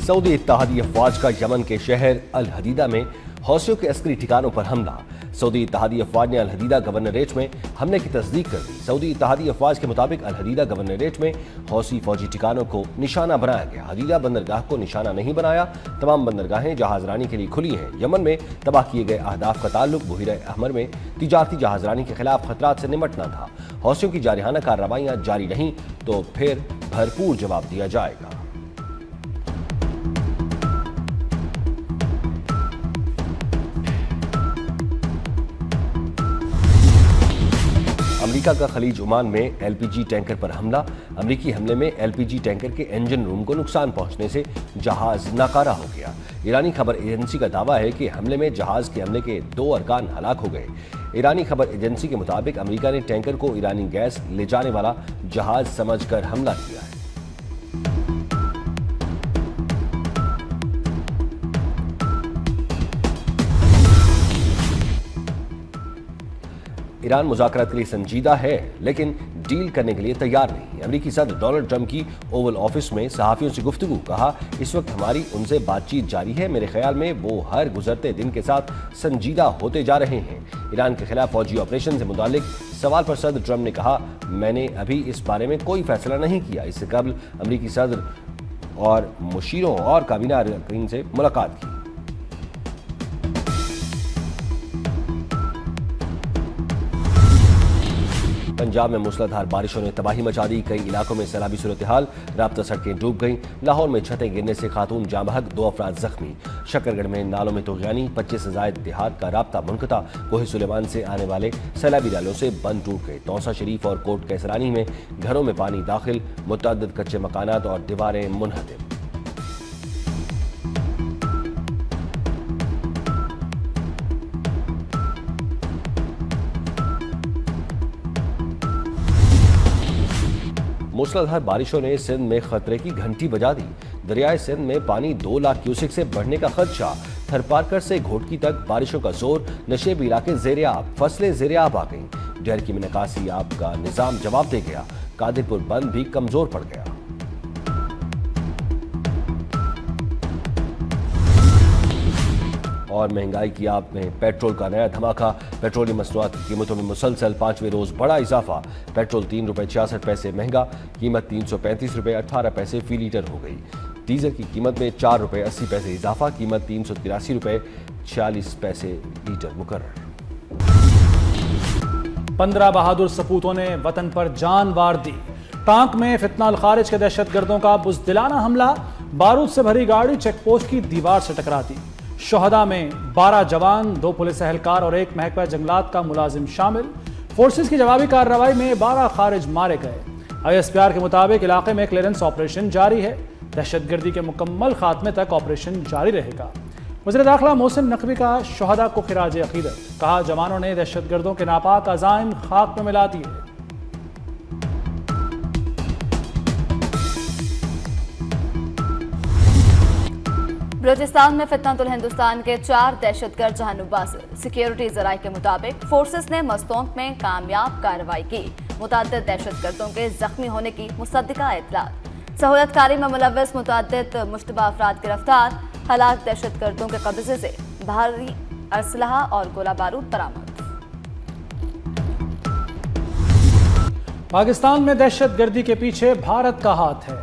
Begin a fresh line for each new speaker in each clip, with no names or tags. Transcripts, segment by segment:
Saudi इत्तेहादी अफवाज का Yemen के शहर अल हदीदा में हौसियों के अस्करी ठिकानों पर हमला। सऊदी इत्तेहादी अफवाज ने अल हदीदा गवर्नरेट में हमले की तस्दीक कर दी। सऊदी इत्तेहादी अफवाज के मुताबिक अल हदीदा गवर्नरेट में हौसी फौजी ठिकानों को निशाना बनाया गया। हदीदा बंदरगाह को निशाना नहीं बनाया। तमाम बंदरगाहें जहाजरानी के लिए खुली हैं। यमन में तबाह किए गए अहदाफ का ताल्लुक बहीर अहमर में तिजारती जहाजरानी के खिलाफ खतरात से निपटना था। हौसियों की जारहाना कार्रवाइयां जारी रहीं तो फिर भरपूर जवाब दिया जाएगा। अमेरिका का खलीज ओमान में एलपीजी टैंकर पर हमला। अमेरिकी हमले में एलपीजी टैंकर के इंजन रूम को नुकसान पहुंचने से जहाज नाकारा हो गया। ईरानी खबर एजेंसी का दावा है कि हमले में जहाज के हमले के 2 अरकान हलाक हो गए। ईरानी खबर एजेंसी के मुताबिक अमेरिका ने टैंकर को ईरानी गैस ले जाने वाला जहाज समझकर हमला किया है। ईरान मुज़ाकरात के लिए संजीदा है लेकिन डील करने के लिए तैयार नहीं। अमेरिकी सदर डोनाल्ड ट्रंप की ओवल ऑफिस में सहाफ़ियों से गुफ्तगू। कहा, इस वक्त हमारी उनसे बातचीत जारी है। मेरे ख्याल में वो हर गुजरते दिन के साथ संजीदा होते जा रहे हैं। ईरान के खिलाफ फौजी ऑपरेशन से मुतालिक सवाल पर सदर ट्रंप ने कहा, मैंने अभी इस बारे में कोई फैसला नहीं किया। इससे कबल अमेरिकी सदर और मुशीरों और काबीना अरकान से मुलाकात की। पंजाब में मूसलाधार बारिशों ने तबाही मचा दी। कई इलाकों में सैलाबी सूरत हाल, राब्ता सड़कें डूब गईं। लाहौर में छतें गिरने से खातून जाँ बहक, 2 अफराद जख्मी। शकरगढ़ में नालों में तोग़यानी, 25 से ज़ायद देहात का राब्ता मुनक़ता। कोहे सुलेमान से आने वाले सैलाबी नालों से बंद टूट गए। तौसा शरीफ और कोट कैसरानी में घरों में पानी दाखिल, मुतअद्दिद कच्चे मकानात और दीवारें मुनहदम। मूसलाधार बारिशों ने सिंध में खतरे की घंटी बजा दी। दरियाए सिंध में पानी 2 लाख क्यूसेक से बढ़ने का खदशा। थरपारकर से घोटकी तक बारिशों का जोर। नशेब इलाके ज़ेरे आब, फसलें ज़ेरे आब आ गईं। डहरकी में निकासी आब का निज़ाम जवाब दे गया। कादिरपुर बंद भी कमजोर पड़ गया। और महंगाई की आग में पेट्रोल का नया धमाका। पेट्रोलियम मसनूआत की कीमतों में मुसलसल 5वें रोज बड़ा इजाफा। पेट्रोल 3 रुपये 66 पैसे महंगा, कीमत 335 रुपये 18 पैसे फी लीटर हो गई। डीजल की कीमत में 4 रुपये 80 पैसे इजाफा, कीमत 383 रुपये 46 पैसे लीटर मुकर्रर।
15 बहादुर सपूतों ने वतन पर जान वार दी। टांक में फितनाल खारिज के दहशतगर्दों का बुज़दिलाना हमला। बारूद से भरी गाड़ी चेकपोस्ट की दीवार से टकरा दी। शोहदा में 12 जवान, 2 पुलिस एहलकार और 1 महकमा जंगलात का मुलाजिम शामिल। फोर्सेस की जवाबी कार्रवाई में 12 खारिज मारे गए। ISPR के मुताबिक इलाके में क्लियरेंस ऑपरेशन जारी है। दहशतगर्दी के मुकम्मल खात्मे तक ऑपरेशन जारी रहेगा। वज़ीर दाखिला मोहसिन नकवी का शोहदा को खिराज अकीदत। कहा, जवानों ने दहशतगर्दों के नापाक अज़ाइम खाक में मिला दिए।
बलूचिस्तान में फितनतुल हिंदुस्तान के 4 दहशतगर्द जहानुबाज। सिक्योरिटी जराये के मुताबिक फोर्सेस ने मस्तोंक में कामयाब कार्रवाई की। मुतअद्दिद दहशतगर्दों के जख्मी होने की मुसद्दिका इत्तलात। सहूलतकारी में मुलव्वस मुतअद्दिद मुश्तबा अफराद गिरफ्तार। हलाक दहशतगर्दों के कब्जे से भारी असलहा और गोला बारूद बरामद।
पाकिस्तान में दहशतगर्दी के पीछे भारत का हाथ है।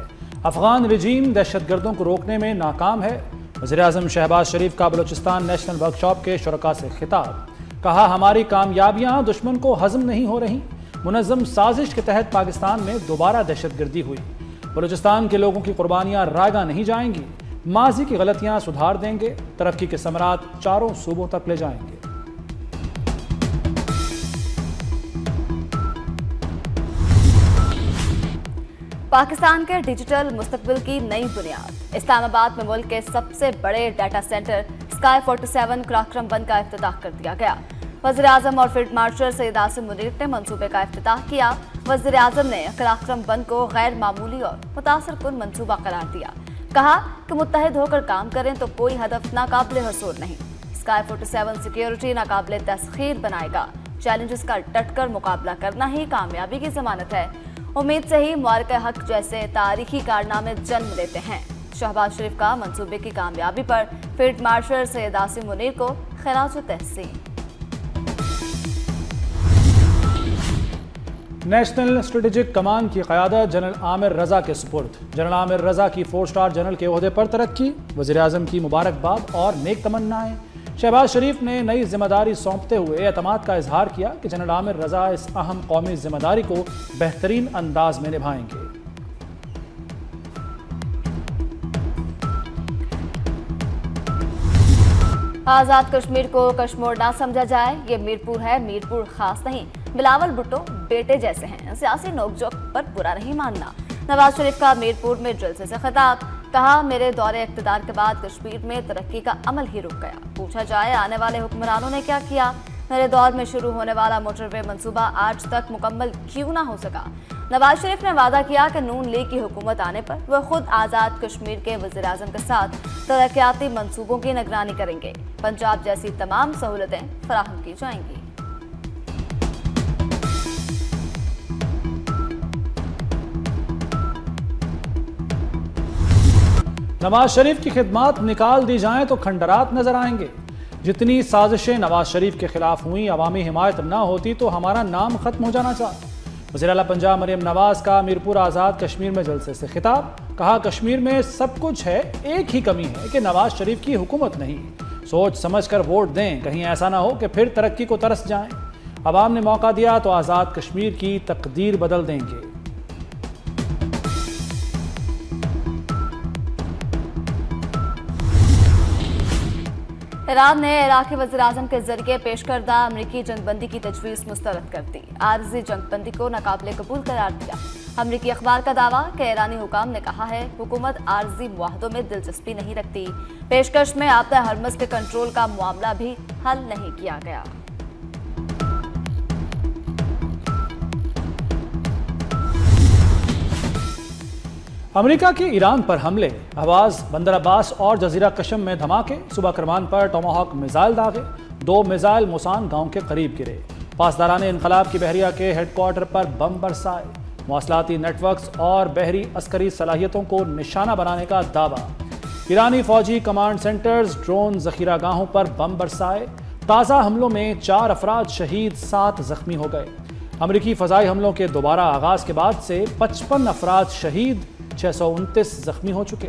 अफगान रिजीम दहशतगर्दों को रोकने में नाकाम है। वज़ीर-ए-आज़म शहबाज शरीफ का बलूचिस्तान नेशनल वर्कशॉप के शुरका से खिताब। कहा, हमारी कामयाबियां दुश्मन को हजम नहीं हो रही। मुनज़्ज़म साजिश के तहत पाकिस्तान में दोबारा दहशतगर्दी हुई। बलूचिस्तान के लोगों की कुर्बानियां रायगा नहीं जाएंगी। माजी की गलतियां सुधार देंगे। तरक्की के समरात चारों सूबों तक ले जाएंगे।
पाकिस्तान के डिजिटल मुस्तकबिल की नई बुनियाद। इस्लामाबाद में मुल्क के सबसे बड़े डाटा सेंटर स्काई 47 क्राक्रम बंद का इफ्तिताह कर दिया गया। वज़ीर आज़म और फील्ड मार्शल सैयद आसिम मुनीर ने मंसूबे का इफ्तिताह किया। वज़ीर आज़म ने क्राक्रम बंद को गैर मामूली और मुतासर कुन मंसूबा करार दिया। कहा कि मुत्तहिद होकर काम करें तो कोई हदफ नाकाबिले हसूल नहीं। स्काई 47 सिक्योरिटी नाकाबिले तस्खीर बनाएगा। चैलेंजेस का डटकर मुकाबला करना ही कामयाबी की जमानत है। उम्मीद से ही मुआरके हक जैसे तारीखी कारनामे जन्म लेते हैं। शहबाज शरीफ का मंसूबे की कामयाबी पर फील्ड मार्शल सैयद आसिम मुनीर को खिराज तहसीन।
नेशनल स्ट्रेटेजिक कमान की क़यादत जनरल आमिर रजा के सुपुर्द। जनरल आमिर रजा की 4 स्टार जनरल के ओहदे पर तरक्की, वज़ीर आज़म की मुबारकबाद और नेक तमन्नाएं। शहबाज शरीफ ने नई जिम्मेदारी सौंपते हुए एतमाद का इजहार किया कि जनरल आमिर रजा इस अहम कौमी जिम्मेदारी को बेहतरीन अंदाज में निभाएंगे।
आजाद कश्मीर को कश्मीर ना समझा जाए, ये मीरपुर है, मीरपुर खास नहीं। बिलावल भुट्टो बेटे जैसे हैं, सियासी नोकझोंक पर बुरा नहीं मानना। नवाज शरीफ का मीरपुर में जलसे से खिताब, कहा मेरे दौरे इख्तिदार के बाद कश्मीर में तरक्की का अमल ही रुक गया। पूछा जाए आने वाले हुक्मरानों ने क्या किया, मेरे दौर में शुरू होने वाला मोटरवे मंसूबा आज तक मुकम्मल क्यों ना हो सका। नवाज शरीफ ने वादा किया कि नून लीग की हुकूमत आने पर वह खुद आज़ाद कश्मीर के वज़ीर आज़म के साथ तरक्याती मंसूबों की निगरानी करेंगे। पंजाब जैसी तमाम सहूलतें फराहम की जाएंगी।
नवाज शरीफ की खिदमत निकाल दी जाएं तो खंडरात नजर आएंगे। जितनी साजिशें नवाज शरीफ के खिलाफ हुई, अवामी हिमायत ना होती तो हमारा नाम खत्म हो जाना था। वज़ीर आला पंजाब मरियम नवाज का मीरपुर आज़ाद कश्मीर में जलसे से खिताब, कहा कश्मीर में सब कुछ है, एक ही कमी है कि नवाज शरीफ की हुकूमत नहीं। सोच समझ कर वोट दें, कहीं ऐसा ना हो कि फिर तरक्की को तरस जाएं। अवाम ने मौका दिया तो आज़ाद कश्मीर की तकदीर बदल देंगे।
ईरान ने इराकी वज़ीर आज़म के जरिए पेश करदा अमरीकी जंगबंदी की तजवीज़ मुस्तरद कर दी, आर्जी जंगबंदी को नाकाबिले कबूल करार दिया। अमरीकी अखबार का दावा कि ईरानी हुकाम ने कहा है हुकूमत आर्जी मुआहदों में दिलचस्पी नहीं रखती। पेशकश में आपदा हरमज के कंट्रोल का मामला भी हल नहीं किया गया।
अमेरिका के ईरान पर हमले, हवाज, बंदर अब्बास और जजीरा कशम में धमाके, सुबह करमान पर टोमाहॉक मिसाइल दागे, 2 मिसाइल मुसान गांव के करीब गिरे। पासदारान इनकलाब की बहरिया के हेडक्वार्टर पर बम बरसाए, मवासलाती नेटवर्क्स और बहरी अस्करी सलाहियतों को निशाना बनाने का दावा। ईरानी फौजी कमांड सेंटर्स, ड्रोन जखीरा गाहों पर बम बरसाए। ताज़ा हमलों में 4 अफराद शहीद, 7 जख्मी हो गए। अमरीकी फ़ज़ाई हमलों के दोबारा आगाज के बाद से 55 अफराद शहीद, 629 जख्मी हो चुके।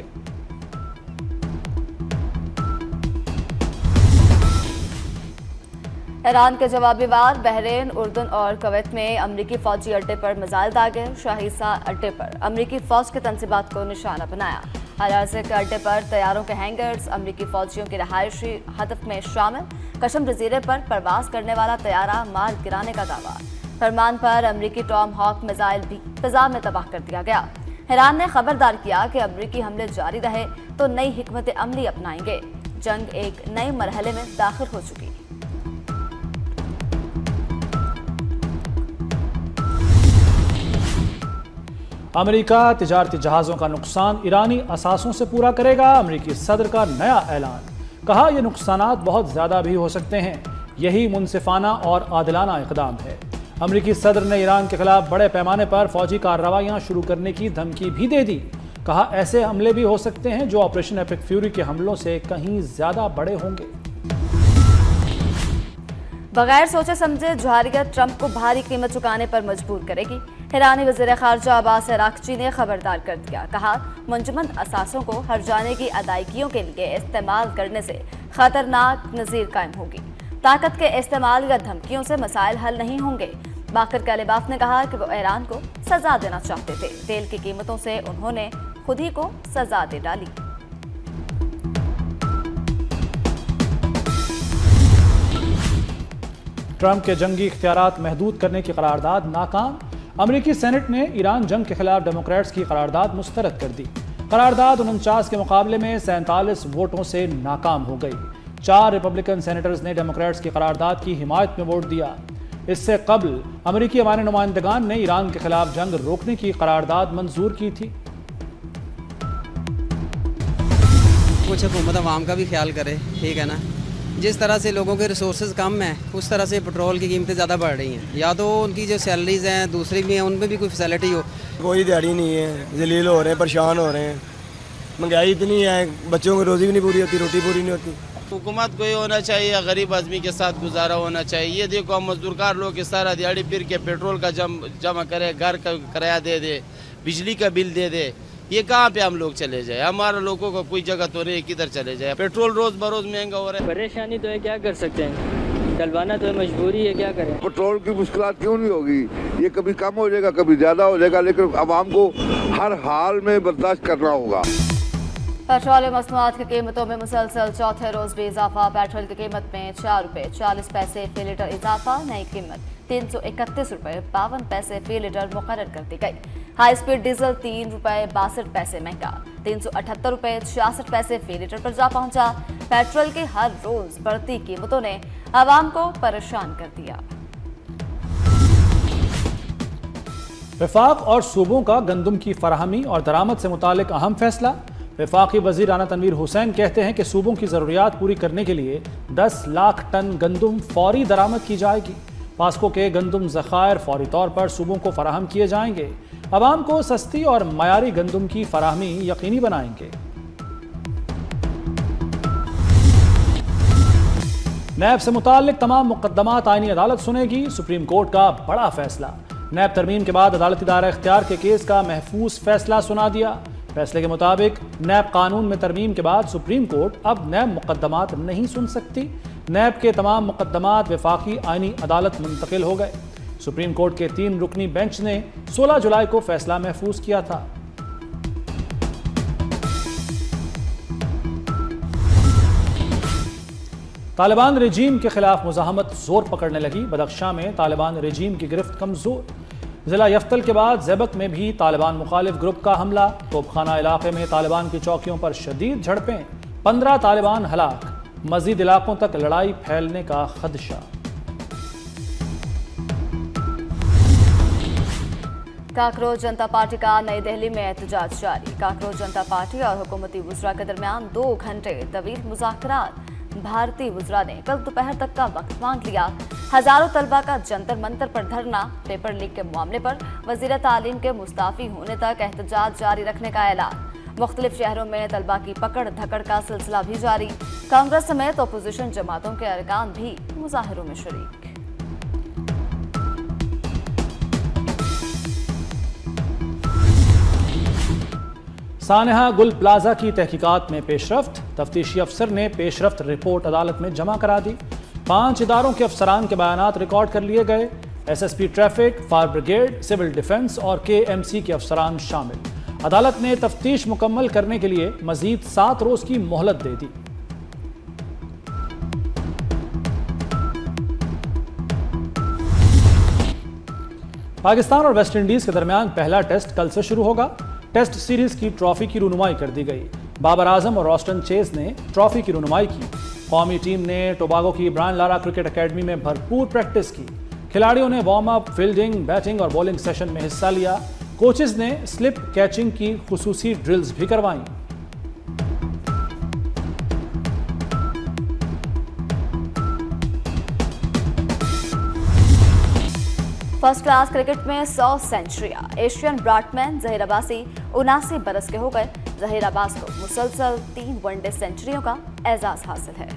ईरान के जवाबी वार, बहरीन, उर्दन और कुवैत में अमरीकी फौजी अड्डे पर मिसाइल दागे। शाहीसा अड्डे पर अमरीकी फौज के तंसीबात को निशाना बनाया। अलाज़िक अड्डे पर तैयारों के हैंगर्स अमरीकी फौजियों की रहायशी हदफ में शामिल। कशम जजीरे पर परवाज करने वाला तैयारा मार गिराने का दावा। फरमान पर अमरीकी टॉम हॉक मिसाइल भी फिजा में तबाह कर दिया गया। ईरान ने खबरदार किया कि अमरीकी हमले जारी रहे तो नई हिकमत अमली अपनाएंगे। जंग एक नए मरहले में दाखिल हो चुकी।
अमेरिका तिजारती जहाज़ों का नुकसान ईरानी असासों से पूरा करेगा। अमेरिकी सदर का नया ऐलान, कहा यह नुकसानात बहुत ज़्यादा भी हो सकते हैं, यही मुनसिफाना और आदिलाना इक़दाम है। अमेरिकी सदर ने ईरान के खिलाफ बड़े पैमाने पर फौजी कार्रवाइयाँ शुरू करने की धमकी भी दे दी। कहा ऐसे हमले भी हो सकते हैं जो ऑपरेशन एपिक फ्यूरी के हमलों से कहीं ज़्यादा बड़े होंगे।
बगैर सोचे समझे जौहरियत ट्रंप को भारी कीमत चुकाने पर मजबूर करेगी। ईरानी वज़ीर ख़ारजा अब्बास अराग़ची ने खबरदार कर दिया, कहा मुंजमद असासों को हर्जाने की अदायगियों के लिए इस्तेमाल करने से खतरनाक नज़ीर कायम होगी। ताकत के इस्तेमाल या धमकियों से मसाइल हल नहीं होंगे। बाकर कालिबाफ ने कहा कि वो ईरान को सजा देना चाहते थे, तेल की कीमतों से उन्होंने खुद ही को सजा दे डाली।
ट्रंप के जंगी इख्तियारात महदूद करने की करारदाद नाकाम। अमरीकी सेनेट ने ईरान जंग के खिलाफ डेमोक्रेट्स की करारदाद मुस्तरद कर दी। करारदाद 49 के मुकाबले में 47 वोटों से नाकाम हो गई। 4 रिपब्लिकन सेनेटर्स ने डेमोक्रेट्स की करारदाद की हिमायत में वोट दिया। इससे कबल अमरीकी अवामी नुमाइंदगान ने ईरान के खिलाफ जंग रोकने की करारदाद मंजूर की थी।
कुछ हुकूमत अवाम का भी ख्याल करे, ठीक है ना। जिस तरह से लोगों के रिसोर्सेज कम हैं, उस तरह से पेट्रोल की कीमतें ज़्यादा बढ़ रही हैं। या तो उनकी जो सैलरीज हैं दूसरी भी हैं, उनमें भी कोई फैसिलिटी हो।
कोई दिहाड़ी नहीं है, जलील हो रहे हैं, परेशान हो रहे हैं, महंगाई इतनी है, बच्चों की रोजी भी नहीं पूरी होती, रोटी पूरी नहीं होती।
हुकूमत को ये होना चाहिए, गरीब आदमी के साथ गुजारा होना चाहिए। ये देखो हम मजदूरकार लोग इस सारा दिहाड़ी फिर के पेट्रोल का जमा करे, घर का किराया दे दे, बिजली का बिल दे दे, ये कहाँ पे हम लोग चले जाए? हमारे लोगों को कोई जगह तो नहीं, किधर चले जाए? पेट्रोल रोज बरोज महंगा हो रहा है।
परेशानी तो है, क्या कर सकते हैं, डलवाना तो है, मजबूरी है, क्या करें।
पेट्रोल की मुश्किलात क्यों नहीं होगी? ये कभी कम हो जाएगा, कभी ज्यादा हो जाएगा, लेकिन आवाम को हर हाल में बर्दाश्त करना होगा।
पेट्रोलियम मसनूआत की कीमतों में मुसलसल चौथे रोज भी इजाफा। पेट्रोल की कीमत में 4 रुपये 40 पैसे फी लीटर इजाफा। नई कीमत 331 रुपये 52 पैसे फी लीटर मुकर्रर कर दी गई। हाई स्पीड डीजल 3 रुपये 62 पैसे महंगा, 378 रुपये 66 पैसे फी लीटर पर जा पहुंचा। पेट्रोल की हर रोज बढ़ती कीमतों ने आवाम को परेशान कर दिया।
वफाक और सूबों का गंदम की फराहमी और दरामद से मुतालिक अहम फैसला। वफाकी वजीर राना तनवीर हुसैन कहते हैं कि सूबों की ज़रूरियात पूरी करने के लिए 10 लाख टन गंदम फौरी दरामद की जाएगी। पास्को के गंदम ज़खायर फौरी तौर पर सूबों को फराहम किए जाएंगे। अवाम को सस्ती और मयारी गंदम की फराहमी यकीनी बनाएंगे। नैब से मुताल्लिक तमाम मुकदमात आईनी अदालत सुनेगी। सुप्रीम कोर्ट का बड़ा फैसला। नैब तरमीम के बाद अदालती दायरा इख्तियार के केस का महफूज फैसला सुना दिया। फैसले के मुताबिक नैब कानून में तरमीम के बाद सुप्रीम कोर्ट अब नैब मुकदमात नहीं सुन सकती। नैब के तमाम मुकदमात वफाकी आईनी अदालत मुंतकिल हो गए। सुप्रीम कोर्ट के 3 रुकनी बेंच ने 16 जुलाई को फैसला महफूज किया था। तालिबान रजीम के खिलाफ मुजाहमत जोर पकड़ने लगी। बदख्शां में तालिबान रजीम की गिरफ्त कमजोर। जिला यफ्तल के बाद ज़ैबक में भी तालिबान मुखालिफ ग्रुप का हमला। तोपखाना इलाके में तालिबान की चौकियों पर शदीद झड़पें, 15 तालिबान हलाक। मजीद इलाकों तक लड़ाई फैलने का खदशा।
काकरोच जनता पार्टी का नई दिल्ली में एहतजाज जारी। काकरोच जनता पार्टी और हुकूमती वुज़रा के दरमियान 2 घंटे तवील मुज़ाकरात। भारतीय वुज़रा ने कल दोपहर तक का वक्त मांग लिया। हजारों तलबा का जंतर मंतर पर धरना। पेपर लीक के मामले पर वज़ीर तालीम के मुस्ताफ़ी होने तक एहतजाज जारी रखने का ऐलान। मुख्तलिफ शहरों में तलबा की पकड़ धकड़ का सिलसिला भी जारी। कांग्रेस समेत अपोजिशन जमातों के अरकान भी मुजाहिरों में शरीक।
सानहा गुल प्लाजा की तहकीकात में पेशरफ्त। तफ्तीशी अफसर ने पेशरफ्त रिपोर्ट अदालत में जमा करा दी। 5 इदारों के अफसरान के बयानात रिकॉर्ड कर लिए गए। SSP traffic, fire brigade, civil defence और KMC के अफसरान शामिल। अदालत ने तफ्तीश मुकम्मल करने के लिए मजीद 7 रोज की मोहलत दे दी। पाकिस्तान और वेस्ट इंडीज के दरमियान पहला टेस्ट कल से शुरू होगा। टेस्ट सीरीज की ट्रॉफी की रुनुमाई कर दी गई। बाबर आजम और ऑस्टन चेज ने ट्रॉफी की रुनुमाई की। कौमी टीम ने टोबागो की ब्रायन लारा क्रिकेट एकेडमी में भरपूर प्रैक्टिस की। खिलाड़ियों ने वार्म अप, फील्डिंग, बैटिंग और बॉलिंग सेशन में हिस्सा लिया। कोचेज ने स्लिप कैचिंग की खुसूसी ड्रिल्स भी करवाई।
फर्स्ट क्लास क्रिकेट में 100 सेंचुरियां। एशियन ब्रॉडमैन जहीर अब्बासी 79 बरस के हो गए। जहीर अब्बास को मुसलसल 3 वनडे सेंचुरियों का एजाज हासिल है।